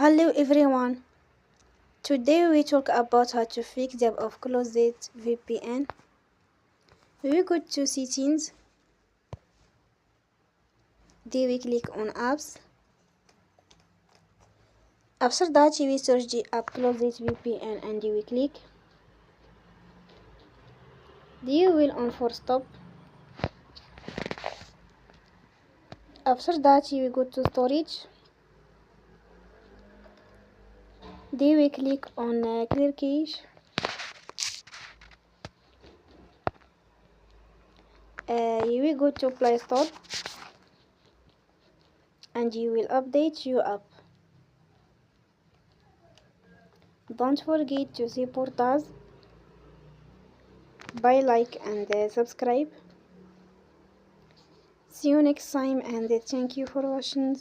Hello everyone. Today we talk about how to fix the app of closed VPN. We go to settings. Then we click on apps. After that we search the app closed VPN and we click. Then you will on for stop. After that we go to storage. Then we click on clear cache. You will go to Play Store and you will update your app. Don't forget to support us by like and subscribe. See you next time and thank you for watching.